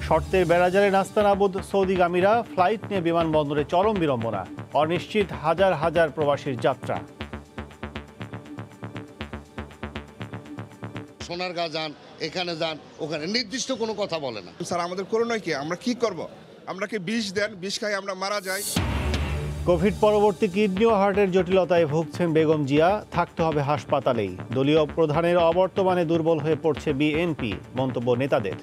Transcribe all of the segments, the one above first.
শর্তের বেড়াজালে নাস্তানাবুদ সৌদিগামীরা, ফ্লাইট নিয়ে বিমানবন্দরে চরম বিড়ম্বনা, অনিশ্চিত হাজার হাজার প্রবাসীর যাত্রা। সোনারগাঁ যান, এখানে যান, ওখানে নির্দিষ্ট কোনো কথা বলে না। স্যার আমাদের করোনা কি, আমরা কি করব? আমরা কি বিষ দেন, বিষ খাই আমরা মারা যাই। কোভিড পরবর্তী কিডনি ও হার্টের জটিলতায় ভুগছেন বেগম জিয়া, থাকতে হবে হাসপাতালেই। দলীয় প্রধানের অবর্তমানে দুর্বল হয়ে পড়ছে বিএনপি, মন্তব্য নেতাদের।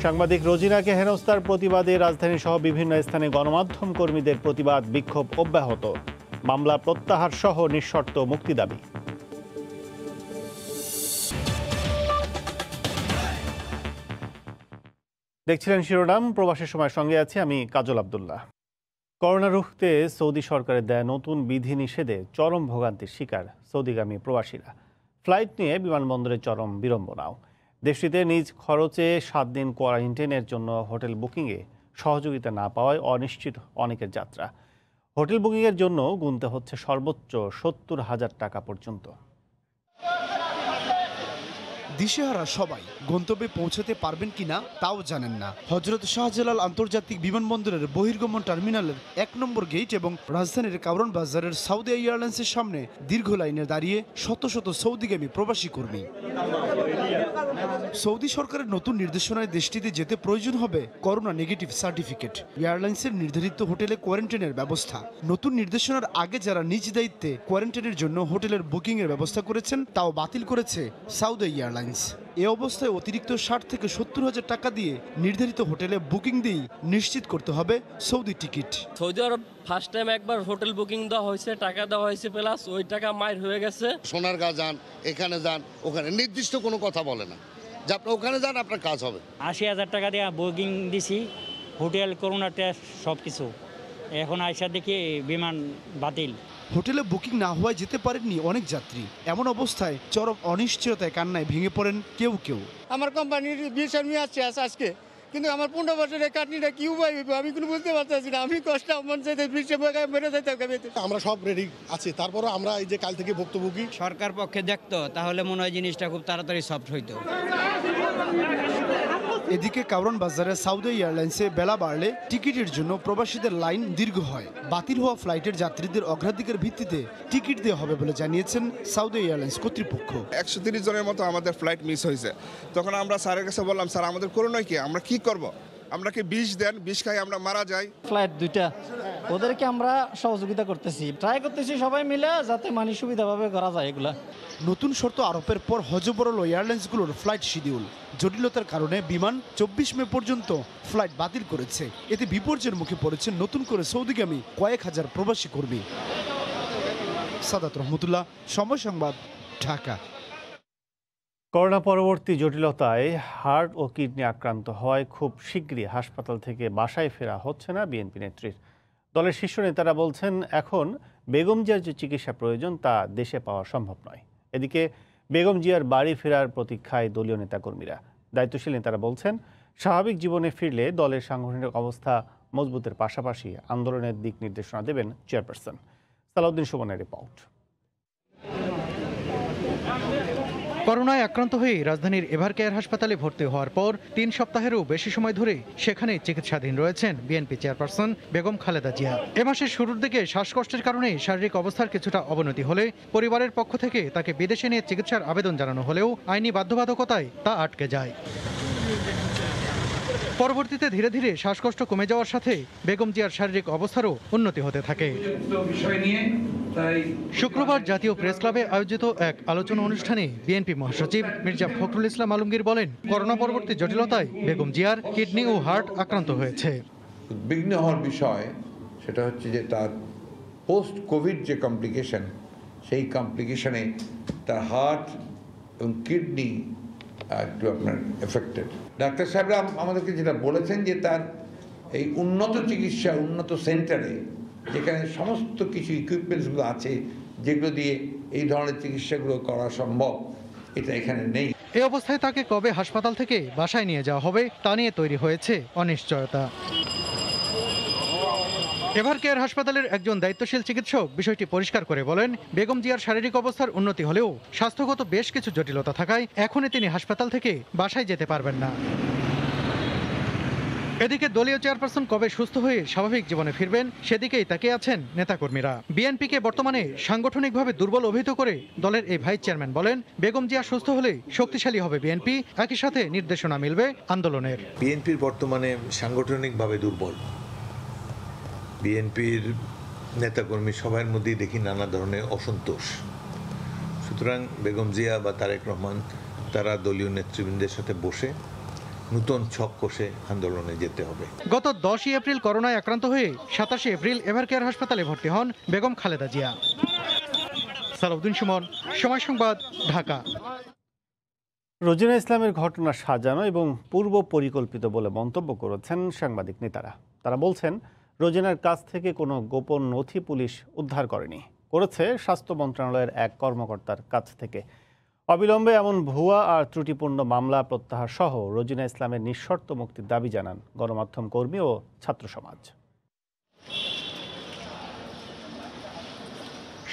সাংবাদিক রোজিনাকে হেনস্থার প্রতিবাদে রাজধানী সহ বিভিন্ন স্থানে গণমাধ্যম কর্মীদের প্রতিবাদ বিক্ষোভ অব্যাহত। মামলা প্রত্যাহার সহ নিঃশর্ত মুক্তি দাবি। দেখছিলেন শিরোনাম, প্রবাসের সময় সঙ্গে আছি আমি কাজল আব্দুল্লাহ। করোনা রুখতে সৌদি সরকারের দেয়া নতুন বিধিনিষেধে চরম ভোগান্তির শিকার সৌদিগামী প্রবাসীরা। ফ্লাইট নিয়ে বিমানবন্দরে চরম বিড়ম্বনাও। দেশটিতে নিজ খরচে 7 দিন কোয়ারেন্টাইনের জন্য হোটেল বুকিংয়ে সহযোগিতা না পাওয়ায় অনিশ্চিত অনেকের যাত্রা। হোটেল বুকিংয়ের জন্য গুনতে হচ্ছে সর্বোচ্চ 70,000 টাকা পর্যন্ত। দিশেহারা সবাই গন্তব্যে পৌঁছাতে পারবেন কিনা তাও জানেন না। হযরত শাহজালাল আন্তর্জাতিক বিমানবন্দরের বহির্গমন টার্মিনালের 1 নম্বর গেট এবং রাজধানীর কারওয়ান বাজারের সাউদি এয়ারলাইন্সের সামনে দীর্ঘ লাইনে দাঁড়িয়ে শত শত সৌদিগামী প্রবাসী কর্মী। সৌদি সরকারের নতুন নির্দেশনায় দেশটিতে যেতে প্রয়োজন হবে করোনা নেগেটিভ সার্টিফিকেট, এয়ারলাইন্সের নির্ধারিত হোটেলে কোয়ারেন্টাইনের ব্যবস্থা। নতুন নির্দেশনার আগে যারা নিজ দায়িত্বে কোয়ারেন্টাইনের জন্য হোটেলের বুকিংয়ের ব্যবস্থা করেছেন তাও বাতিল করেছে সাউদি এয়ারলাইন্স। এ অবস্থায় অতিরিক্ত 60 থেকে 70,000 টাকা দিয়ে নির্ধারিত হোটেলে বুকিং দিয়ে নিশ্চিত করতে হবে সৌদি টিকিট। সৌদি আরব ফার্স্ট টাইম একবার হোটেল বুকিং দেওয়া হয়েছে, টাকা দেওয়া হয়েছে, প্লাস ওই টাকা মাইর হয়ে গেছে। সোনারগাঁ যান, এখানে যান, ওখানে নির্দিষ্ট কোনো কথা বলে না যে আপনি ওখানে যান আপনার কাজ হবে। 80,000 টাকা দিয়ে বুকিং দিছি, হোটেল, করোনা টেস্ট সব কিছু। এখন আইসা দেখি বিমান বাতিল। হোটেলে বুকিং না হওয়ায় যেতে পারেননি অনেক যাত্রী। এমন অবস্থায় চরম অনিশ্চয়তায় কান্নায় ভেঙে পড়েন কেউ কেউ। আমার কোম্পানির ভিসা নিয়ে আসছে আজকে, কিন্তু আমার 15 বছরের কাটনিটা কি উপায় হইব আমি কোনো বুঝতে পারতেছি না। আমি কষ্ট মন চাইতে ভিসা মেরে যাইতে হবে। আমরা সব রেডি আছি, তারপরে আমরা এই যে কাল থেকে ভুক্তভোগী। সরকার পক্ষে দেখতো তাহলে মনে হয় জিনিসটা খুব তাড়াতাড়ি সফট হইতো। এদিকে কারওয়ান বাজারে সাউদি এয়ারলাইন্সে বেলা বাড়লে টিকিটের জন্য প্রবাসীদের লাইন দীর্ঘ হয়। বাতিল হওয়া ফ্লাইটের যাত্রীদের অগ্রাধিকার ভিত্তিতে টিকিট দেওয়া হবে বলে জানিয়েছেন সাউদি এয়ারলাইন্স কর্তৃপক্ষ। 130 জনের মতো আমাদের ফ্লাইট মিস হয়েছে। তখন আমরা স্যারের কাছে বললাম, স্যার আমাদের করোনা কি, আমরা কি করব? আমরা কি বিষ দেন, বিষ খাই আমরা মারা যাই। ফ্লাইট 2টা, ওদেরকে আমরা সহযোগিতা করতেছি, ট্রাই করতেছি সবাই মিলে যাতে মানে সুবিধাভাবে করা যায় এগুলা। নতুন শর্ত আরোপের পর হজবরল এয়ারলাইন্সগুলোর ফ্লাইট শিডিউল জটিলতার কারণে বিমান 24 মে পর্যন্ত ফ্লাইট বাতিল করেছে। এতে বিপর্যয়ের মুখে পড়েছেন নতুন করে সৌদিগামী কয়েক হাজার প্রবাসী কর্মী। সাদাত রহমতুল্লাহ, সময় সংবাদ, ঢাকা। করোনা পরবর্তী জটিলতায় হার্ট ও কিডনি আক্রান্ত হওয়ায় খুব শীঘ্রই হাসপাতাল থেকে বাসায় ফেরা হচ্ছে না বিএনপি নেত্রীর। দলের শীর্ষ নেতারা বলছেন এখন বেগম জিয়ার যে চিকিৎসা প্রয়োজন তা দেশে পাওয়া সম্ভব নয়। এদিকে বেগম জিয়ার বাড়ি ফেরার প্রতীক্ষায় দলীয় নেতাকর্মীরা। দায়িত্বশীল নেতারা বলছেন স্বাভাবিক জীবনে ফিরলে দলের সাংগঠনিক অবস্থা মজবুতের পাশাপাশি আন্দোলনের দিক নির্দেশনা দেবেন চেয়ারপারসন। সালাউদ্দিন সুমনের রিপোর্ট। করোনায় আক্রান্ত হয়ে রাজধানীর এভার কেয়ার হাসপাতালে ভর্তি হওয়ার পর 3 সপ্তাহেরও বেশি সময় ধরে সেখানে চিকিৎসাধীন রয়েছেন বিএনপি চেয়ারপারসন বেগম খালেদা জিয়া। এ মাসের শুরুর দিকে শ্বাসকষ্টের কারণে শারীরিক অবস্থার কিছুটা অবনতি হলে পরিবারের পক্ষ থেকে তাকে বিদেশে নিয়ে চিকিৎসার আবেদন জানানো হলেও আইনি বাধ্যবাধকতায় তা আটকে যায়। পরবর্তীতে ধীরে ধীরে শ্বাসকষ্ট কমে যাওয়ার সাথে বেগম জিয়ার শারীরিক অবস্থারও উন্নতি হতে থাকে। শুক্রবার জাতীয় প্রেস ক্লাবে আয়োজিত এক আলোচনা অনুষ্ঠানে বিএনপি মহাসচিব মির্জা ফখরুল ইসলাম আলমগীর বলেন, করোনা পরবর্তী জটিলতায় বেগম জিয়ার কিডনি ও হার্ট আক্রান্ত হয়েছে। উদ্বিগ্ন হওয়ার বিষয় সেটা হচ্ছে যে তার পোস্ট কোভিড যে কমপ্লিকেশন, সেই কমপ্লিকেশনে তার হার্ট এবং কিডনি একটু আপনার এফেক্টেড। ডাক্তার সাহেবরা আমাদেরকে যেটা বলেছেন যে তার এই উন্নত চিকিৎসা, উন্নত সেন্টারে যেখানে সমস্ত কিছু ইকুইপমেন্টসগুলো আছে যেগুলো দিয়ে এই ধরনের চিকিৎসাগুলো করা সম্ভব, এটা এখানে নেই। এই অবস্থায় তাকে কবে হাসপাতাল থেকে বাসায় নিয়ে যাওয়া হবে তা নিয়ে তৈরি হয়েছে অনিশ্চয়তা। এভার কেয়ার হাসপাতালের একজন দায়িত্বশীল চিকিৎসক বিষয়টি পরিষ্কার করে বলেন, বেগম জিয়ার শারীরিক অবস্থার উন্নতি হলেও স্বাস্থ্যগত বেশ কিছু জটিলতা থাকায় এখনই তিনি হাসপাতাল থেকে বাসায় যেতে পারবেন না। এদিকে দলীয় চেয়ারপারসন কবে সুস্থ হয়ে স্বাভাবিক জীবনে ফিরবেন সেদিকেই তাকিয়ে আছেন নেতাকর্মীরা। বিএনপিকে বর্তমানে সাংগঠনিকভাবে দুর্বল অভিহিত করে দলের এই ভাইস চেয়ারম্যান বলেন, বেগম জিয়া সুস্থ হলে শক্তিশালী হবে বিএনপি, একই সাথে নির্দেশনা মিলবে আন্দোলনের। বিএনপির বর্তমানে সাংগঠনিকভাবে দুর্বল। বিএনপির নেতাকর্মী সবার মধ্যেই দেখি নানা ধরনের অসন্তোষ। সুতরাং বেগম জিয়া বা তারেক রহমান তারা দলীয় নেতৃবৃন্দের সাথে বসে নতুন ছক কষে আন্দোলনে যেতে হবে। গত 10 এপ্রিল করোনায় আক্রান্ত হয়ে 27 এপ্রিল এভার কেয়ার হাসপাতালে ভর্তি হন বেগম খালেদা জিয়া। সালাউদ্দিন সুমন, সময় সংবাদ, ঢাকা। রোজিনা ইসলামের ঘটনা সাজানো এবং পূর্ব পরিকল্পিত বলে মন্তব্য করেছেন সাংবাদিক নেতারা। তারা বলছেন, রোজিনার কাছ থেকে কোনো গোপন নথি পুলিশ উদ্ধার করেনি, করেছে স্বাস্থ্য মন্ত্রণালয়ের এক কর্মকর্তার কাছ থেকে। অবিলম্বে এমন ভুয়া আর ত্রুটিপূর্ণ মামলা প্রত্যাহার সহ রোজিনা ইসলামের নিঃশর্ত মুক্তির দাবি জানান গণমাধ্যম কর্মী ও ছাত্র সমাজ।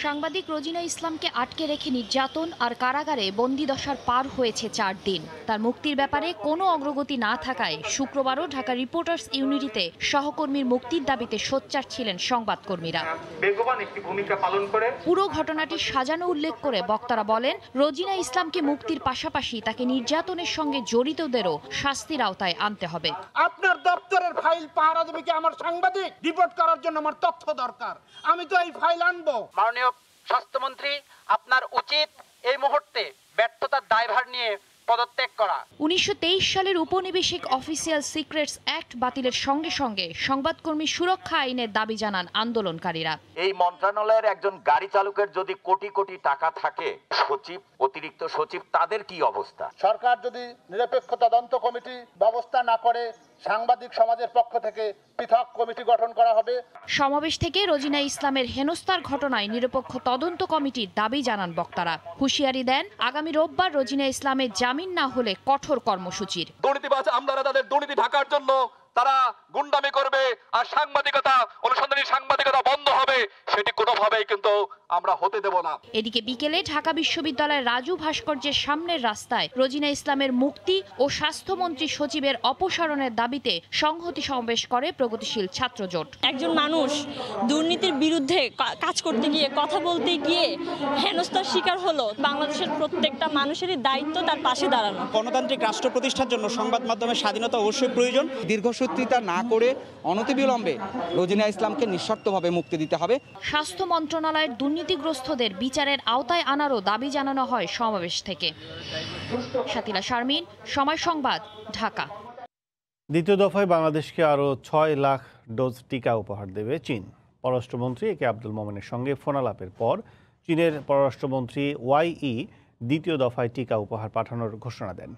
সাংবাদিক রোজিনা ইসলামকে আটকে রেখে নির্যাতন আর কারাগারে বন্দিদশার পার হয়েছে 4 দিন। তার মুক্তির ব্যাপারে কোনো অগ্রগতি না থাকায় শুক্রবারও ঢাকা রিপোর্টার্স ইউনিটিতে সহকর্মীর মুক্তির দাবিতে সোচ্চার ছিলেন সংবাদকর্মীরা। বেগবান একটি ভূমিকা পালন করে পুরো ঘটনাটি সাজানো উল্লেখ করে বক্তারা বলেন, রোজিনা ইসলামকে মুক্তির পাশাপাশি তাকে নির্যাতনের সঙ্গে জড়িতদেরও শাস্তির আওতায় আনতে হবে। আপনার দপ্তরের ফাইল পাহারা দেবে কি আমার সাংবাদিক? রিপোর্ট করার জন্য আমার তথ্য দরকার, আমি তো এই ফাইল আনবো। মাননীয় স্বাস্থ্যমন্ত্রী, আপনার উচিত এই মুহূর্তে ব্যর্থতার দায়ভার নিয়ে পদত্যাগ করা। 1923 সালের উপনিবেশিক অফিসিয়াল সিক্রেটস অ্যাক্ট বাতিলের সঙ্গে সঙ্গে সংবাদকর্মী সুরক্ষা আইনের দাবি জানান আন্দোলনকারীরা। এই মন্ত্রণালয়ের একজন গাড়ি চালকের যদি কোটি কোটি টাকা থাকে, সচিব, অতিরিক্ত সচিব, তাদের কি অবস্থা? সরকার যদি নিরপেক্ষ তদন্ত কমিটি ব্যবস্থা না করে, সাংবাদিক সমাজের পক্ষ থেকে পৃথক কমিটি গঠন করা হবে। সমাবেশ থেকে রোজিনা ইসলামের হেনস্থার ঘটনায় নিরপেক্ষ তদন্ত কমিটির দাবি জানান বক্তারা। হুঁশিয়ারি দেন, আগামী রোববার রোজিনা ইসলামের জামিন না হলে কঠোর কর্মসূচির। দুর্নীতিবাজ আমলারা তাদের দুর্নীতি ঢাকার জন্য তারা গুন্ডামি করবে, আর সাংবাদিকতা, অনুসন্ধানী সাংবাদিকতা বন্ধ হবে, সেটি কোনোভাবেই কিন্তু আমরা হতে দেব না। এদিকে বিকেলে ঢাকা বিশ্ববিদ্যালয়ের রাজু ভাস্কর্যের সামনের রাস্তায় রোজিনা ইসলামের মুক্তি ও স্বাস্থ্যমন্ত্রী সচিবের অপসারণের দাবিতে সংহতি সমাবেশ করে প্রগতিশীল ছাত্র জোট। একজন মানুষ দুর্নীতির বিরুদ্ধে কাজ করতে গিয়ে, কথা বলতে গিয়ে হেনস্থার শিকার হলো। বাংলাদেশের প্রত্যেকটা মানুষেরই দায়িত্ব তার পাশে দাঁড়ানো। গণতান্ত্রিক রাষ্ট্র প্রতিষ্ঠার জন্য সংবাদ মাধ্যমের স্বাধীনতা অবশ্যই প্রয়োজন। দীর্ঘসূত্রিতা না করে অনতিবিলম্বে রোজিনা ইসলামকে নিঃশর্তভাবে মুক্তি দিতে হবে। স্বাস্থ্য মন্ত্রণালয়ের দুর্নীতিগ্রস্তদের বিচারের আওতায় আনারও দাবি জানানো হয় সমাবেশ থেকে। শাতিলা শারমিন, সময় সংবাদ, ঢাকা। দ্বিতীয় দফায় বাংলাদেশকে আরও 6 লাখ ডোজ টিকা উপহার দেবে চীন। পররাষ্ট্রমন্ত্রী একে আব্দুল মোমেনের সঙ্গে ফোনালাপের পর চীনের পররাষ্ট্রমন্ত্রী ওয়াই দ্বিতীয় দফায় টিকা উপহার পাঠানোর ঘোষণা দেন।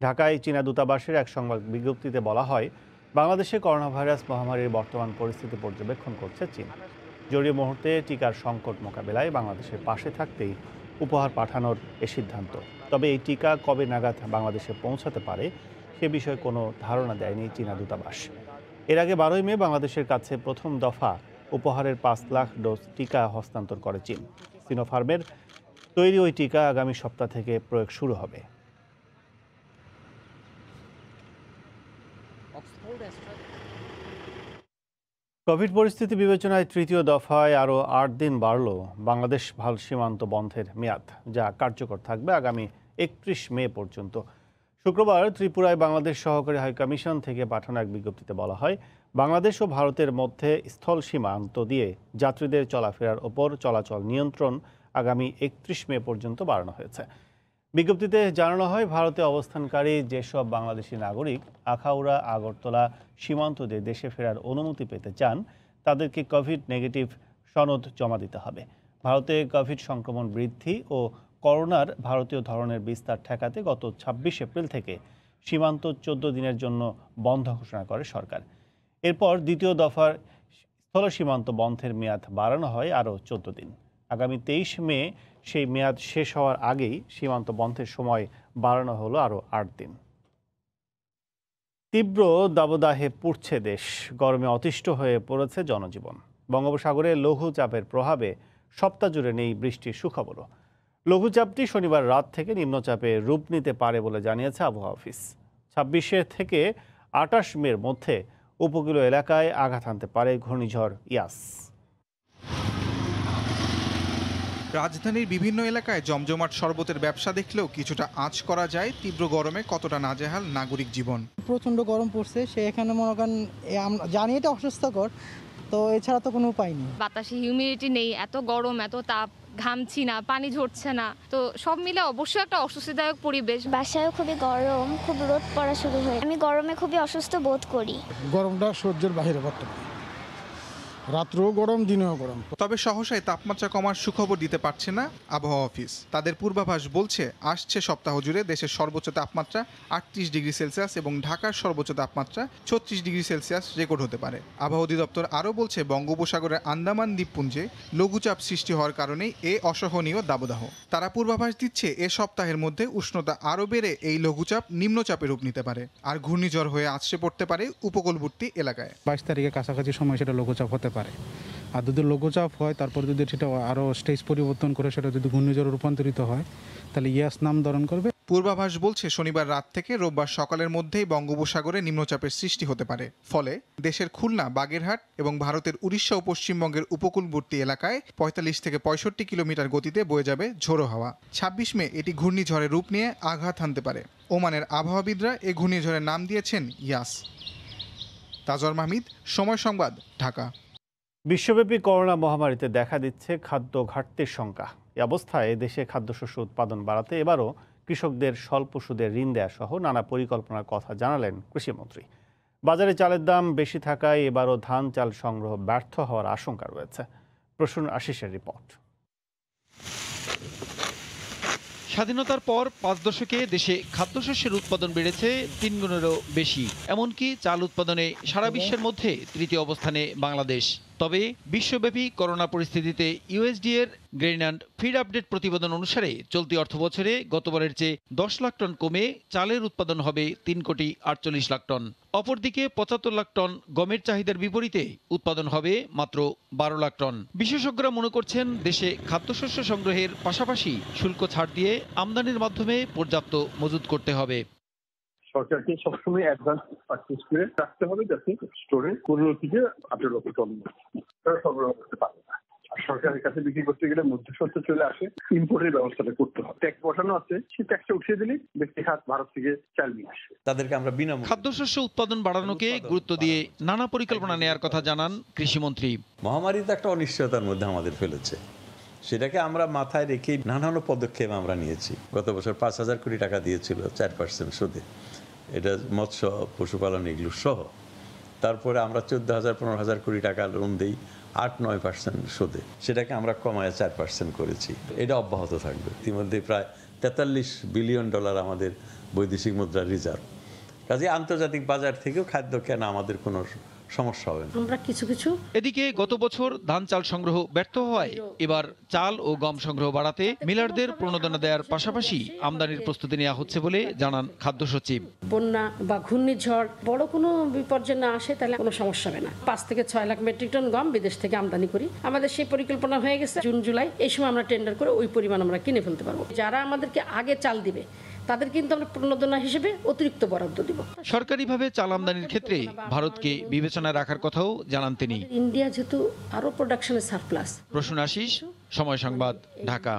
ঢাকায় চীনা দূতাবাসের এক সংবাদ বিজ্ঞপ্তিতে বলা হয়, বাংলাদেশে করোনা ভাইরাস মহামারীর বর্তমান পরিস্থিতি পর্যবেক্ষণ করছে চীন। জরুরি মুহূর্তে টিকার সংকট মোকাবেলায় বাংলাদেশের পাশে থাকতেই উপহার পাঠানোর এ সিদ্ধান্ত। তবে এই টিকা কবে নাগাদ বাংলাদেশে পৌঁছাতে পারে সে বিষয়ে কোনো ধারণা দেয়নি চীনা দূতাবাস। এর আগে 12 মে বাংলাদেশের কাছে প্রথম দফা উপহারের 5 লাখ ডোজ টিকা হস্তান্তর করে চীন। সিনোফার্মের তৈরি ওই টিকা আগামী সপ্তাহ থেকে প্রয়োগ শুরু হবে। কোভিড পরিস্থিতি বিবেচনায় তৃতীয় দফায় আরও 8 দিন বাড়ল বাংলাদেশ ভাল সীমান্ত বন্ধের মেয়াদ, যা কার্যকর থাকবে আগামী 31 মে পর্যন্ত। শুক্রবার ত্রিপুরায় বাংলাদেশ সহকারী হাইকমিশন থেকে পাঠানো এক বিজ্ঞপ্তিতে বলা হয়, বাংলাদেশ ও ভারতের মধ্যে স্থল সীমান্ত দিয়ে যাত্রীদের চলাফেরার ওপর চলাচল নিয়ন্ত্রণ আগামী 31 মে পর্যন্ত বাড়ানো হয়েছে। বিজ্ঞপ্তিতে জানানো হয়, ভারতে অবস্থানকারী যেসব বাংলাদেশি নাগরিক আখাউড়া আগরতলা সীমান্ত দিয়ে দেশে ফেরার অনুমতি পেতে চান, তাদেরকে কোভিড নেগেটিভ সনদ জমা দিতে হবে। ভারতে কোভিড সংক্রমণ বৃদ্ধি ও করোনার ভারতীয় ধরনের বিস্তার ঠেকাতে গত 26 এপ্রিল থেকে সীমান্ত 14 দিনের জন্য বন্ধ ঘোষণা করে সরকার। এরপর দ্বিতীয় দফার স্থল সীমান্ত বন্ধের মেয়াদ বাড়ানো হয় আরও 14 দিন। আগামী 23 মে সেই মেয়াদ শেষ হওয়ার আগেই সীমান্ত বন্ধের সময় বাড়ানো হলো আরও 8 দিন। তীব্র দাবদাহে পুড়ছে দেশ, গরমে অতিষ্ঠ হয়ে পড়েছে জনজীবন। বঙ্গোপসাগরে লঘুচাপের প্রভাবে সপ্তাহ জুড়ে নেই বৃষ্টির সুখবরও। লঘুচাপটি শনিবার রাত থেকে নিম্নচাপে রূপ নিতে পারে বলে জানিয়েছে আবহাওয়া অফিস। 26 থেকে 28 মের মধ্যে উপকূলীয় এলাকায় আঘাত হানতে পারে ঘূর্ণিঝড় ইয়াস। রাজধানীর বিভিন্ন এলাকায় জমজমাট শরবতের ব্যবসা দেখলেও কিছুটা আঁচ করা যায় তীব্র গরমে কতটা নাজেহাল নাগরিক জীবন। প্রচণ্ড গরম পড়ছে, সে এখানে মনে করেন জানি এটা অস্বাস্থ্যকর, তো এছাড়া তো কোনো উপায় নেই। বাতাসে হিউমিডিটি নেই, এত গরম, এত তাপ, ঘামছি না, পানি ঝরছে না, তো সব মিলে অবশ্যই একটা অস্বস্তিদায়ক পরিবেশ। বাসায় খুবই গরম, খুব রোদ পড়া শুরু হয়, আমি গরমে খুবই অসুস্থ বোধ করি। গরমটা সহ্যের বাইরে বর্তমানে, রাত্রেও গরম, দিনেও গরম। তবে সহসায় তাপমাত্রা কমার সুখবর দিতে পারছে না আবহাওয়া অফিস। তাদের পূর্বাভাস বলছে আসছে সপ্তাহ জুড়ে দেশের সর্বোচ্চ তাপমাত্রা 38 ডিগ্রি সেলসিয়াস এবং ঢাকার সর্বোচ্চ তাপমাত্রা 36 ডিগ্রি সেলসিয়াস রেকর্ড হতে পারে। আবহাওয়া অধিদপ্তর আরও বলছে বঙ্গোপসাগরের আন্দামান দ্বীপপুঞ্জে লঘুচাপ সৃষ্টি হওয়ার কারণেই এ অসহনীয় দাবদাহ। তারা পূর্বাভাস দিচ্ছে এ সপ্তাহের মধ্যে উষ্ণতা আরও বেড়ে এই লঘুচাপ নিম্নচাপে রূপ নিতে পারে আর ঘূর্ণিঝড় হয়ে আছড়ে পড়তে পারে উপকূলবর্তী এলাকায়। 22 তারিখের কাছাকাছি সময় সেটা লঘুচাপ হতে পারে। আর যদি লঘুচাপ হয়, তারপর যদি সেটা আরও স্টেজ পরিবর্তন করে সেটা যদি ঘূর্ণিঝড়ে রূপান্তরিত হয়, তাহলে ইয়াস নাম ধারণ করবে। পূর্বাভাস বলছে শনিবার রাত থেকে রোববার সকালের মধ্যেই বঙ্গোপসাগরে নিম্নচাপের সৃষ্টি হতে পারে। ফলে দেশের খুলনা, বাগেরহাট এবং ভারতের উড়িষ্যা ও পশ্চিমবঙ্গের উপকূলবর্তী এলাকায় 45 থেকে 65 কিলোমিটার গতিতে বয়ে যাবে ঝোড়ো হাওয়া। 26 মে এটি ঘূর্ণিঝড়ের রূপ নিয়ে আঘাত হানতে পারে। ওমানের আবহাওয়াবিদরা এই ঘূর্ণিঝড়ের নাম দিয়েছেন ইয়াস। তাজর মাহমিদ, সময় সংবাদ, ঢাকা। বিশ্বব্যাপী করোনা মহামারীতে দেখা দিচ্ছে খাদ্য ঘাটতির শঙ্কা। এই অবস্থায় দেশে খাদ্যশস্য উৎপাদন বাড়াতে এবারও কৃষকদের স্বল্প সুদের ঋণ দেওয়া সহ নানা পরিকল্পনার কথা জানালেন কৃষিমন্ত্রী। বাজারে চালের দাম বেশি থাকায় এবারও ধান চাল সংগ্রহ ব্যর্থ হওয়ার আশঙ্কা রয়েছে। প্রসূন আশিসের রিপোর্ট। স্বাধীনতার পর 5 দশকে দেশে খাদ্যশস্যের উৎপাদন বেড়েছে 3 গুণেরও বেশি। এমনকি চাল উৎপাদনে সারা বিশ্বের মধ্যে তৃতীয় অবস্থানে বাংলাদেশ। তবে বিশ্বব্যাপী করোনা পরিস্থিতিতে ইউএসডিএর গ্রেইন অ্যান্ড ফিড আপডেট প্রতিবেদন অনুসারে চলতি অর্থবছরে গতবারের চেয়ে 10 লাখ টন কমে চালের উৎপাদন হবে 3 কোটি 48 লাখ টন। অপরদিকে 75 লাখ টন গমের চাহিদার বিপরীতে উৎপাদন হবে মাত্র 12 লাখ টন। বিশেষজ্ঞরা মনে করছেন দেশে খাদ্যশস্য সংগ্রহের পাশাপাশি শুল্ক ছাড় দিয়ে আমদানির মাধ্যমে পর্যাপ্ত মজুত করতে হবে। সরকারকে সবসময় অ্যাডভান্স পারচেজ করে রাখতে হবে, যাতে স্টোরে 15 থেকে 18 টন সরবরাহ করতে পারে না। আর সরকারের কাছে বিক্রি করতে গেলে মধ্যস্বত্ব চলে আসে, ইম্পোর্টের ব্যবস্থাটা করতে হবে। ট্যাক্স বসানো আছে, সেই ট্যাক্সটা উঠিয়ে দিলে ব্যক্তি খাত ভারত থেকে চাল নিয়ে আসে। তাদেরকে আমরা বিনামূল্যে খাদ্যশস্য উৎপাদন বাড়ানোকে গুরুত্ব দিয়ে নানা পরিকল্পনা নেওয়ার কথা জানান কৃষিমন্ত্রী। মহামারী তো একটা অনিশ্চয়তার মধ্যে আমাদের ফেলেছে, সেটাকে আমরা মাথায় রেখে নানান পদক্ষেপ আমরা নিয়েছি। গত বছর 5,000 কোটি টাকা দিয়েছিল 4% সুদে, এটা মৎস্য পশুপালন এগুলো সহ। তারপরে আমরা 14,000-15,000 কোটি টাকা লোন দিই 8-9% সুদে, সেটাকে আমরা কমায় 4% করেছি। এটা অব্যাহত থাকবে। ইতিমধ্যে প্রায় $43 বিলিয়ন আমাদের বৈদেশিক মুদ্রা রিজার্ভ। কাজে আন্তর্জাতিক বাজার থেকেও খাদ্য কেনা আমাদের কোনো সমস্যা হবে না। আমরা কিছু এদিকে গত বছর ধান চাল সংগ্রহ ব্যর্থ হওয়ায় এবার চাল ও গম সংগ্রহ বাড়াতে মিলারদের প্রণোদনা দেওয়ার পাশাপাশি আমদানির প্রস্তুতি নেওয়া হচ্ছে বলে জানান খাদ্য সচিব। বন্যা বা ঘূর্ণিঝড় বড় কোনো বিপর্যয় না আসে তাহলে কোনো সমস্যা হবে না। 5 থেকে 6 লাখ মেট্রিক টন গম বিদেশ থেকে আমদানি করি। আমাদের সেই পরিকল্পনা হয়ে গেছে, জুন জুলাই এই সময় আমরা টেন্ডার করে ওই পরিমাণ আমরা কিনে ফেলতে পারবো। যারা আমাদেরকে আগে চাল দিবে তাদের কিন্তু আমরা প্রণোদনা হিসেবে অতিরিক্ত বরাদ্দ দিব। সরকারিভাবে চাল আমদানির ক্ষেত্রে ভারতকে বিবেচনায় রাখার কথাও জানান তিনি। ইন্ডিয়া যেহেতু আরো প্রোডাকশনের সারপ্লাস। প্রসূন আশিস, সময় সংবাদ, ঢাকা।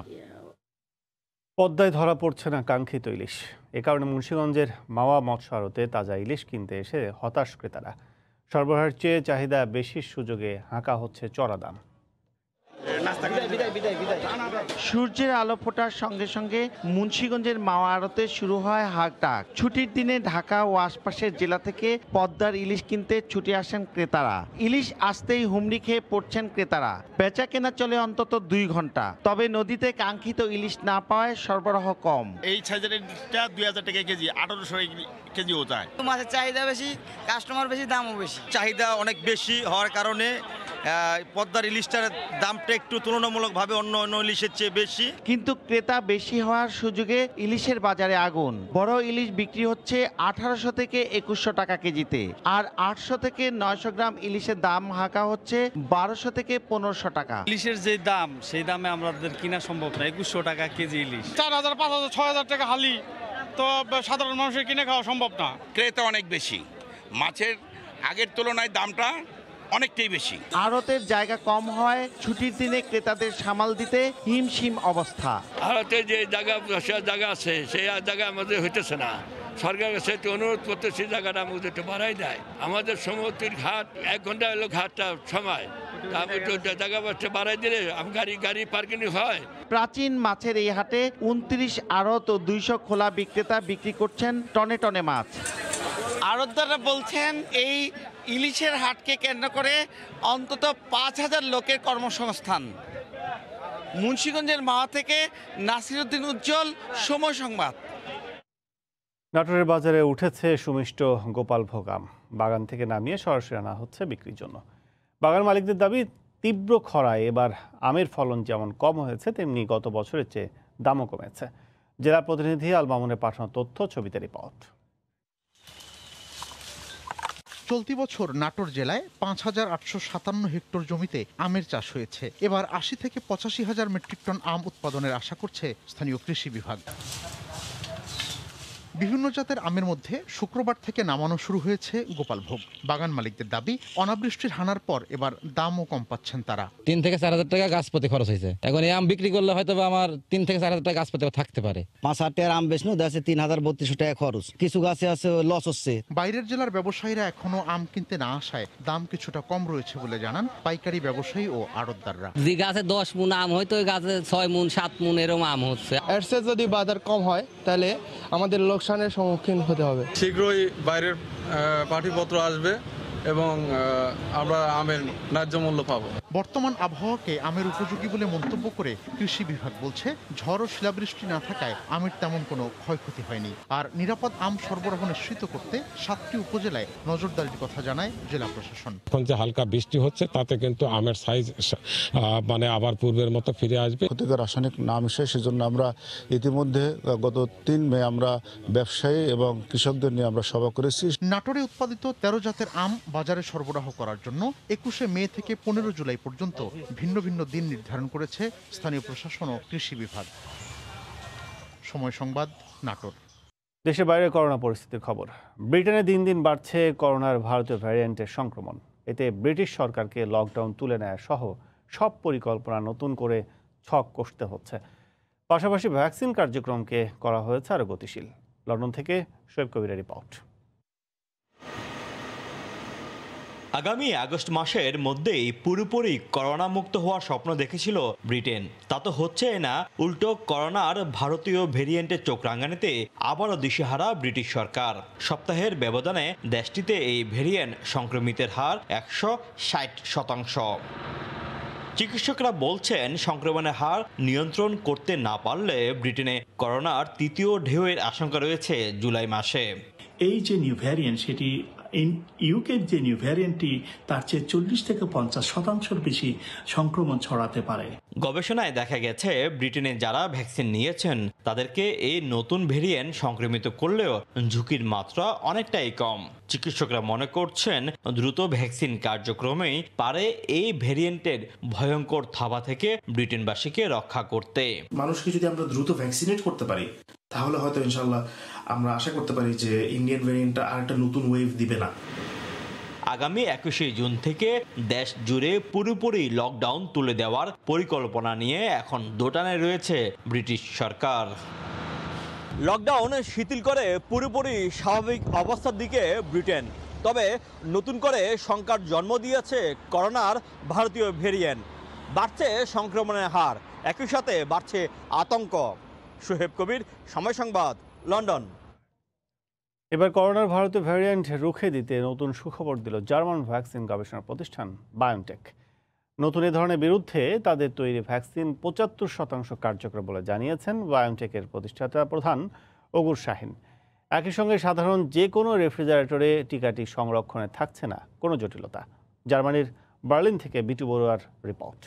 পদ্মায় ধরা পড়ছে না কাঙ্ক্ষিত ইলিশ। এ কারণে মুন্সিগঞ্জের মাওয়া মৎস্য আড়তে তাজা ইলিশ কিনতে এসে হতাশ ক্রেতারা। সরবরাহের চেয়ে চাহিদা বেশির সুযোগে হাঁকা হচ্ছে চড়া দাম। সূর্যের আলো ফোটার সঙ্গে সঙ্গে মুন্সিগঞ্জের মাওয়া আড়তে শুরু হয় হাঁকডাক। ছুটির দিনে ঢাকা ও আশপাশের জেলা থেকে পদ্মার ইলিশ কিনতে ছুটে আসেন ক্রেতারা। ইলিশ আসতেই হুমড়ি খেয়ে পড়ছেন ক্রেতারা। বেচা কেনা চলে অন্তত 2 ঘন্টা। তবে নদীতে কাঙ্ক্ষিত ইলিশ না পাওয়ায় সরবরাহ কম। এই সাইজের 2000 টাকা কেজি, 1800 কেজিও যায়। মাছের চাহিদা বেশি, কাস্টমার বেশি, দামও বেশি। চাহিদা অনেক বেশি হওয়ার কারণে পদ্মার ইলিশটার দামটা একটু তুলনামূলকভাবে তুলনামূলকভাবে অন্য ইলিশের চেয়ে বেশি। কিন্তু ক্রেতা বেশি হওয়ার সুযোগে ইলিশের বাজারে আগুন। বড় ইলিশ বিক্রি হচ্ছে 1800 থেকে 2100 টাকা কেজিতে, আর 800 থেকে 900 গ্রাম ইলিশের দাম হাঁকা হচ্ছে 1200 থেকে 1500 টাকা। ইলিশের যে দাম সেই দামে আমাদের কিনা সম্ভব না। 2100 টাকা কেজি ইলিশ, 4000, 5000, 6000 টাকা হালি, তো সাধারণ মানুষের কিনে খাওয়া সম্ভব না। ক্রেতা অনেক বেশি, মাছের আগের তুলনায় দামটা অনেকটাই বেশি। আড়তের জায়গা কম হয়, ছুটির দিনে ক্রেতাদের সামাল দিতে হিমশিম অবস্থা। আড়তে যে জায়গা আছে সেই জায়গা আমাদের হইতেছে না। সরকারের কাছে একটু অনুরোধ করতে, সেই জায়গাটা আমাদের একটু বাড়াই দেয়। আমাদের সমুদ্রের ঘাট 1 ঘন্টা হলো ঘাটটা সময়, জায়গা বাড়াই দিলে গাড়ি পার্কিং হয়। প্রাচীন মাছের এই হাটে 29 আড়ত ও 200 খোলা বিক্রেতা বিক্রি করছেন টনে টনে মাছ। আড়তদাররা বলছেন এই ইলিশের হাটকে কেন্দ্র করে অন্তত 5000 লোকের কর্মসংস্থান। মুন্সিগঞ্জের মাওয়া থেকে নাসিরউদ্দিন উজ্জ্বল, সময় সংবাদ। নাটোরের বাজারে উঠেছে সুমিষ্ট গোপালভোগ আম। বাগান থেকে নামিয়ে সরাসরি আনা হচ্ছে বিক্রির জন্য। বাগান মালিকদের দাবি, তীব্র খরায় এবার আমের ফলন যেমন কম হয়েছে, তেমনি গত বছরের চেয়ে দামও কমেছে। জেলা প্রতিনিধি আল মামুনের পাঠানো তথ্য, ছবিতে রিপোর্ট। চলতি বছর নাটোর জেলায় 5857 হেক্টর জমিতে আমের চাষ হয়েছে। এবার 80 থেকে 85 হাজার মেট্রিক টন আম উৎপাদনের আশা করছে স্থানীয় কৃষি বিভাগ। বিভিন্ন জাতের আমের মধ্যে শুক্রবার থেকে নামানো শুরু হয়েছে গোপালভোগ। বাগান মালিকদের দাবি, অনাবৃষ্টির হানার পর এবার দামও কম পাচ্ছেন তারা। 3 থেকে 4000 টাকা গাছ প্রতি খরচ হয়েছে। এখন এই আম বিক্রি করলে হয়তো আমার 3 থেকে 4000 টাকা গাছ প্রতি থাকতে পারে। 5-8 টাকার আম বেচনো দেশে 3000-3200 টাকা খরচ। কিছু গাছে আছে লস হচ্ছে। বাইরের জেলার ব্যবসায়ীরা এখনো আম কিনতে না আসায় দাম কিছুটা কম রয়েছে বলে জানান পাইকারি ব্যবসায়ী ও আড়তদাররা। যে গাছে 10 মণ আম হয়তো ওই গাছে 6 মণ 7 মণ এরকম আম হচ্ছে। এর চেয়ে যদি বাজার কম হয় তাহলে আমাদের লোকসানের সম্মুখীন হতে হবে। শীঘ্রই বাইরের পাটিপত্র আসবে এবং আমরা আমের ন্যায্য মূল্য পাবো। বর্তমান আবহাওয়াকে আমের উপযোগী বলে মন্তব্য করে কৃষি বিভাগ বলছে, ঝড় ও শিলাবৃষ্টি না থাকায় আমের তেমন কোনো ক্ষয়ক্ষতি হয়নি। আর নিরাপদ আম সরবরাহ নিশ্চিত করতে 7টি উপজেলায় নজরদারির কথা জানায় জেলা প্রশাসন। এখন যে হালকা বৃষ্টি হচ্ছে তাতে কিন্তু আমের সাইজ আবার পূর্বের মতো ফিরে আসবে। ক্ষতিকর রাসায়নিক না মিশে, সেজন্য আমরা ইতিমধ্যে গত 3 মে আমরা ব্যবসায়ী এবং কৃষকদের নিয়ে আমরা সভা করেছি। নাটোরে উৎপাদিত 13 জাতের আম বাজারে সরবরাহ করার জন্য 21 মে থেকে 15 জুলাই পর্যন্ত ভিন্ন ভিন্ন দিন নির্ধারণ করেছে স্থানীয় প্রশাসন ও কৃষি বিভাগ। সময় সংবাদ, নাটোর। দেশের বাইরে করোনা পরিস্থিতির খবর। ব্রিটেনে দিন দিন বাড়ছে করোনার ভারতীয় ভ্যারিয়েন্টের সংক্রমণ। এতে ব্রিটিশ সরকারকে লকডাউন তুলে নেওয়া সহ সব পরিকল্পনা নতুন করে ছক কষতে হচ্ছে। পাশাপাশি ভ্যাকসিন কার্যক্রমকে করা হয়েছে আরও গতিশীল। লন্ডন থেকে শোয়েব কবিরের রিপোর্ট। আগামী আগস্ট মাসের মধ্যেই পুরোপুরি করোনা মুক্ত হওয়ার স্বপ্ন দেখেছিল ব্রিটেন। তা তো হচ্ছে না, উল্টো করোনার ভারতীয় ভেরিয়েন্টের চোখ রাঙানিতে আবারও দিশেহারা ব্রিটিশ সরকার। সপ্তাহের ব্যবধানে দেশটিতে এই ভেরিয়েন্ট সংক্রমিতের হার 160%। চিকিৎসকরা বলছেন, সংক্রমণের হার নিয়ন্ত্রণ করতে না পারলে ব্রিটেনে করোনার তৃতীয় ঢেউয়ের আশঙ্কা রয়েছে জুলাই মাসে। এই যে নিউ ভ্যারিয়েন্ট, সেটি ইউকের যে নিউ ভ্যারিয়েন্টটি তার চেয়ে 40 থেকে 50% বেশি সংক্রমণ ছড়াতে পারে। গবেষণায় দেখা গেছে, ব্রিটেনে যারা ভ্যাকসিন নিয়েছেন তাদেরকে এই নতুন ভেরিয়েন্ট সংক্রমিত করলেও ঝুঁকির মাত্রা অনেকটাই কম। চিকিৎসকরা মনে করছেন, দ্রুত ভ্যাকসিন কার্যক্রমেই পারে এই ভেরিয়েন্টের ভয়ঙ্কর থাবা থেকে ব্রিটেনবাসীকে রক্ষা করতে। মানুষকে যদি আমরা দ্রুত ভ্যাকসিনেট করতে পারি, তাহলে হয়তো ইনশাল্লাহ আমরা আশা করতে পারি যে ইন্ডিয়ান ভ্যারিয়েন্টটা আরেকটা নতুন ওয়েভ দিবে না। আগামী 21 জুন থেকে দেশ জুড়ে পুরোপুরি লকডাউন তুলে দেওয়ার পরিকল্পনা নিয়ে এখন দোটানে রয়েছে ব্রিটিশ সরকার। লকডাউন শিথিল করে পুরোপুরি স্বাভাবিক অবস্থার দিকে ব্রিটেন। তবে নতুন করে শঙ্কার জন্ম দিয়েছে করোনার ভারতীয় ভেরিয়েন্ট। বাড়ছে সংক্রমণের হার, একই সাথে বাড়ছে আতঙ্ক। শোয়েব কবির, সময় সংবাদ, লন্ডন। এবার করোনার ভারতীয় ভ্যারিয়েন্ট রুখে দিতে নতুন সুখবর দিল জার্মান ভ্যাকসিন গবেষণা প্রতিষ্ঠান বায়োনটেক। নতুন এ ধরনের বিরুদ্ধে তাদের তৈরি ভ্যাকসিন 75% কার্যকর বলে জানিয়েছেন বায়োনটেকের প্রতিষ্ঠাতা প্রধান অগুর শাহিন। একই সঙ্গে সাধারণ যে কোনো রেফ্রিজারেটরে টিকাটি সংরক্ষণে থাকছে না কোনো জটিলতা। জার্মানির বার্লিন থেকে বিটু বড়ুয়ার রিপোর্ট।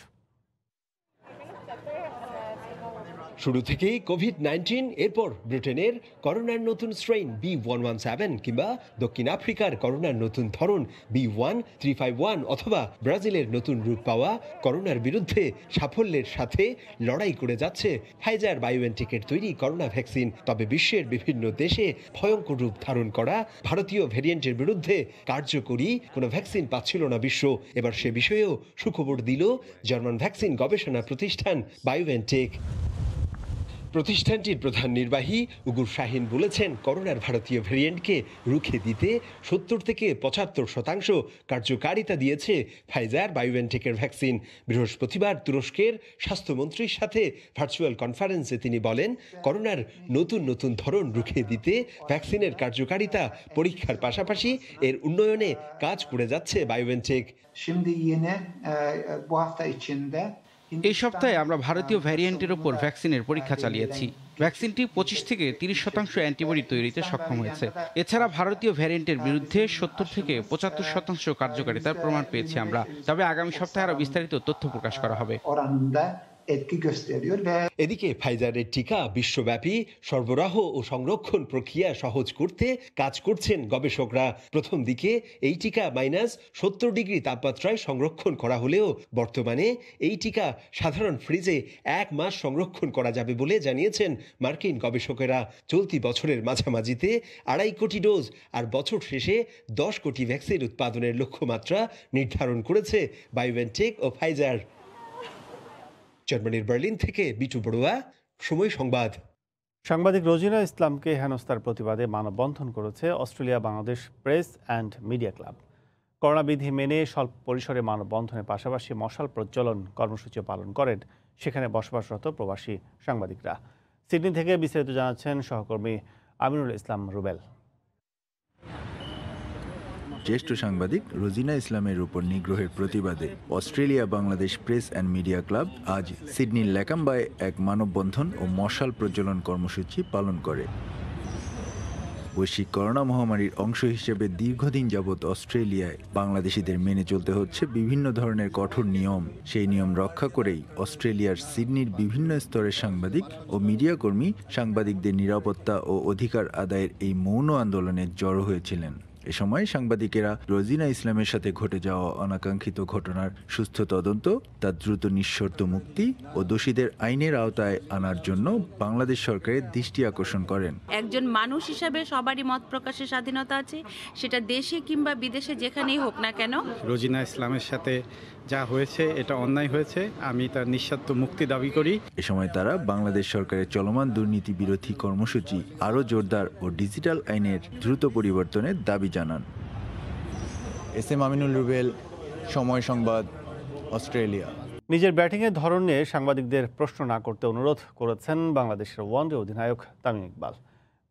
শুরু থেকেই কোভিড-19, এরপর ব্রিটেনের করোনার নতুন স্ট্রেইন B.1.1.7 কিংবা দক্ষিণ আফ্রিকার করোনার নতুন ধরন B.1.351 অথবা ব্রাজিলের নতুন রূপ পাওয়া করোনার বিরুদ্ধে সাফল্যের সাথে লড়াই করে যাচ্ছে ফাইজার বায়োএনটেকের তৈরি করোনা ভ্যাকসিন। তবে বিশ্বের বিভিন্ন দেশে ভয়ঙ্কর রূপ ধারণ করা ভারতীয় ভ্যারিয়েন্টের বিরুদ্ধে কার্যকরী কোনো ভ্যাকসিন পাচ্ছিল না বিশ্ব। এবার সে বিষয়েও সুখবর দিল জার্মান ভ্যাকসিন গবেষণা প্রতিষ্ঠান বায়োএনটেক। প্রতিষ্ঠানটির প্রধান নির্বাহী উগুর শাহিন বলেছেন, করোনার ভারতীয় ভ্যারিয়েন্টকে রুখে দিতে 70 থেকে 75% কার্যকারিতা দিয়েছে ফাইজার বায়োএনটেকের ভ্যাকসিন। বৃহস্পতিবার তুরস্কের স্বাস্থ্যমন্ত্রীর সাথে ভার্চুয়াল কনফারেন্সে তিনি বলেন, করোনার নতুন ধরন রুখে দিতে ভ্যাকসিনের কার্যকারিতা পরীক্ষার পাশাপাশি এর উন্নয়নে কাজ করে যাচ্ছে বায়োএনটেক। এই সপ্তাহে আমরা ভারতীয় ভ্যারিয়েন্টের ওপর ভ্যাকসিনের পরীক্ষা চালিয়েছি। ভ্যাকসিনটি 25 থেকে 30% অ্যান্টিবডি তৈরিতে সক্ষম হয়েছে। এছাড়া ভারতীয় ভ্যারিয়েন্টের বিরুদ্ধে 70 থেকে 75% কার্যকারিতার প্রমাণ পেয়েছি আমরা। তবে আগামী সপ্তাহে আরও বিস্তারিত তথ্য প্রকাশ করা হবে। এদিকে ফাইজারের টিকা বিশ্বব্যাপী সরবরাহ ও সংরক্ষণ প্রক্রিয়া সহজ করতে কাজ করছেন গবেষকরা। প্রথম দিকে এই টিকা -70 ডিগ্রি তাপমাত্রায় সংরক্ষণ করা হলেও বর্তমানে এই টিকা সাধারণ ফ্রিজে 1 মাস সংরক্ষণ করা যাবে বলে জানিয়েছেন মার্কিন গবেষকেরা। চলতি বছরের মাঝামাঝিতে 2.5 কোটি ডোজ আর বছর শেষে 10 কোটি ভ্যাকসিন উৎপাদনের লক্ষ্যমাত্রা নির্ধারণ করেছে বায়োএনটেক ও ফাইজার। জার্মানির বার্লিন থেকে বিটু বড়ুয়া, সময় সংবাদ। সাংবাদিক রোজিনা ইসলামকে হেনস্থার প্রতিবাদে মানববন্ধন করেছে Australia Bangladesh press and media club. Corona বিধি মেনে স্বল্প পরিসরে মানববন্ধনের পাশাপাশি মশাল প্রজ্বলন কর্মসূচি পালন করেন সেখানে বসবাসরত প্রবাসী সাংবাদিকরা। সিডনি থেকে বিস্তারিত জানাচ্ছেন সহকর্মী আমিনুল ইসলাম রুবেল। জ্যেষ্ঠ সাংবাদিক রোজিনা ইসলামের উপর নিগ্রহের প্রতিবাদে Australia Bangladesh press and media club আজ সিডনির ল্যাকাম্বায় এক মানববন্ধন ও মশাল প্রজ্বলন কর্মসূচি পালন করে। বৈশ্বিক করোনা মহামারীর অংশ হিসেবে দীর্ঘদিন যাবৎ অস্ট্রেলিয়ায় বাংলাদেশিদের মেনে চলতে হচ্ছে বিভিন্ন ধরনের কঠোর নিয়ম। সেই নিয়ম রক্ষা করেই অস্ট্রেলিয়ার সিডনির বিভিন্ন স্তরের সাংবাদিক ও মিডিয়া কর্মী সাংবাদিকদের নিরাপত্তা ও অধিকার আদায়ের এই মৌন আন্দোলনে জড়ো হয়েছিলেন। এ সময় সাংবাদিকেরা রোজিনা ইসলামের সাথে ঘটে যাওয়া অনাকাঙ্ক্ষিত ঘটনার সুস্থ তদন্ত, তার দ্রুত নিঃশর্ত মুক্তি ও দোষীদের আইনের আওতায় আনার জন্য বাংলাদেশ সরকারের দৃষ্টি আকর্ষণ করেন। একজন মানুষ হিসাবে সবারই মত প্রকাশের স্বাধীনতা আছে, সেটা দেশে কিংবা বিদেশে যেখানেই হোক না কেন। রোজিনা ইসলামের সাথে যা হয়েছে এটা অন্যায় হয়েছে, আমি তার নিঃশর্ত মুক্তি দাবি করি। এ সময় তারা বাংলাদেশ সরকারের চলমান দুর্নীতি বিরোধী কর্মসূচি আরও জোরদার ও ডিজিটাল আইনের দ্রুত পরিবর্তনের দাবি জানান। এস.এম. আমিনুল রুবেল, সময় সংবাদ, অস্ট্রেলিয়া। নিজের ব্যাটিংয়ের ধরন নিয়ে সাংবাদিকদের প্রশ্ন না করতে অনুরোধ করেছেন বাংলাদেশের ওয়ানডে অধিনায়ক তামিম ইকবাল।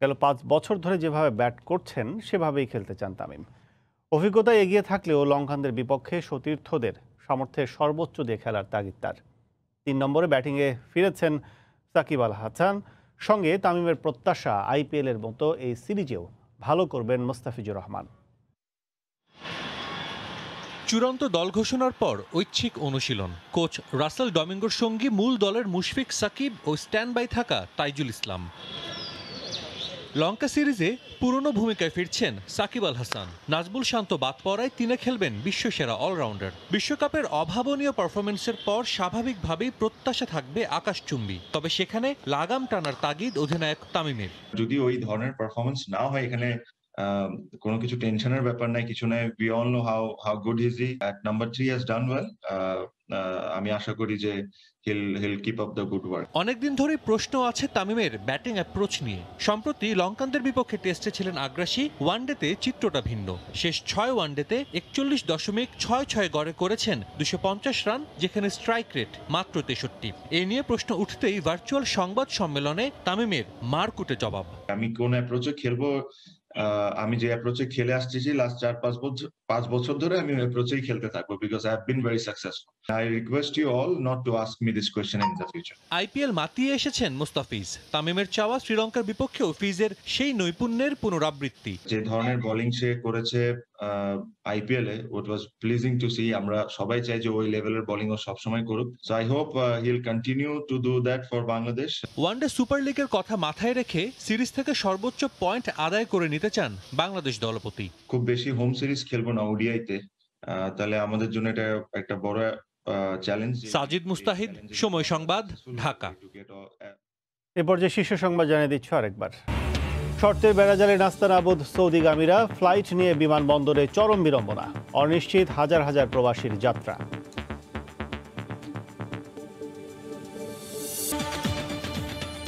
গেল 5 বছর ধরে যেভাবে ব্যাট করছেন সেভাবেই খেলতে চান তামিম। অভিজ্ঞতায় এগিয়ে থাকলেও লঙ্কানদের বিপক্ষে সতীর্থদের সামর্থ্যে সর্বোচ্চ দিয়ে খেলার তাগিদ তার। 3 নম্বরে ব্যাটিংয়ে ফিরেছেন সাকিব আল হাসান। সঙ্গে তামিমের প্রত্যাশা আইপিএলের মতো এই সিরিজেও ভালো করবেন মোস্তাফিজুর রহমান। চূড়ান্ত দল ঘোষণার পর ঐচ্ছিক অনুশীলন। কোচ রাসেল ডমিঙ্গোর সঙ্গী মূল দলের মুশফিক সাকিব ও স্ট্যান্ড বাই থাকা তাইজুল ইসলাম। লঙ্কা সিরিজে পুরনো ভূমিকায় ফিরছেন সাকিব আল হাসান। নাজবুল শান্ত বাদ পড়ায় তিনি খেলবেন বিশ্বসেরা অলরাউন্ডার। বিশ্বকাপের অভাবনীয় পারফরমেন্সের পর স্বাভাবিকভাবেই প্রত্যাশা থাকবে আকাশচুম্বী। তবে সেখানে লাগাম টানার তাগিদ অধিনায়ক তামিমের। যদি ওই ধরনের পারফরমেন্স না হয়, এখানে কোনো কিছু টেনশনের ব্যাপার নাই, কিছু নাই। We all know how good is he. At number 3 has done well. আমি আশা করি যে he'll keep up the good work. অনেকদিন ধরেই প্রশ্ন আছে তামিমের ব্যাটিং অ্যাপ্রোচ নিয়ে। সম্প্রতি লঙ্কানদের বিপক্ষে টেস্টে ছিলেন আগ্রাসী, ওয়ানডেতে চিত্রটা ভিন্ন। শেষ 6 ওয়ানডেতে 41.66 গড়ে করেছেন 250 রান, যেখানে স্ট্রাইক রেট মাত্র 63। এ নিয়ে প্রশ্ন উঠতেই ভার্চুয়াল সংবাদ সম্মেলনে তামিমের মারকুটে জবাব। আমি কোন অ্যাপ্রোচে খেলবো আমি যে অ্যাপ্রোচে খেলে আসতেছি লাস্ট 4-5 বছর ধরে আমি ওই অ্যাপ্রোচেই খেলতে থাকবো, because I have been very successful. I request you all not to ask me this question in the future. IPL মাতিয়ে এসেছেন মুস্তাফিজ। তামিমের চাওয়া শ্রীলঙ্কার বিপক্ষেও ফিজের সেই নৈপুণ্যের পুনরাবৃত্তি। যে ধরনের বোলিং সে করেছে আইপিএল এ, ইট ওয়াজ প্লিজিং টু সি। আমরা সবাই চাই যে ওই লেভেলের বোলিং ও সবসময় করুক। So I hope he will continue to do that for Bangladesh. One day super লিগের কথা মাথায় রেখে সিরিজ থেকে সর্বোচ্চ পয়েন্ট আদায় করে নিতে চান বাংলাদেশ দলপতি। খুব বেশি হোম সিরিজ খেলবো না ওডিআইতে, তাহলে আমাদের জন্য এটা একটা বড় চ্যালেঞ্জ। সাজিদ মুস্তাহিদ, সময় সংবাদ, ঢাকা। এ পর্যায়ে শীর্ষ সংবাদ জানিয়ে দিচ্ছ আরেকবার। শর্তের বেড়াজালে নাস্তানাবুদ সৌদিগামীরা, ফ্লাইট নিয়ে বিমানবন্দরে চরম বিড়ম্বনা, অনিশ্চিত হাজার হাজার প্রবাসীর যাত্রা।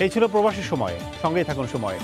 এই ছিল প্রবাসী সময়ে, সঙ্গেই থাকুন সময়ে।